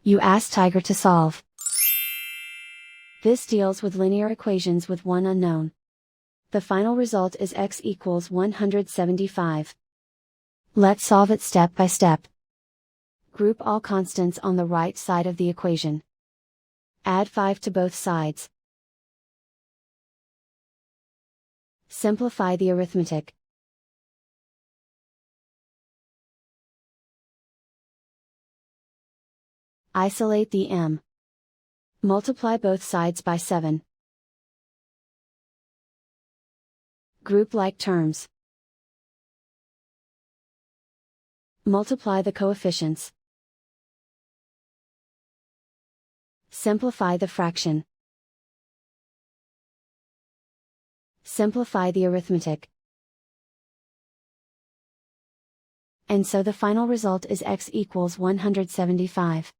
You ask Tiger to solve. This deals with linear equations with one unknown. The final result is x equals 175. Let's solve it step by step. Group all constants on the right side of the equation. Add 5 to both sides. Simplify the arithmetic. Isolate the m. Multiply both sides by 7. Group like terms. Multiply the coefficients. Simplify the fraction. Simplify the arithmetic. And so the final result is x equals 175.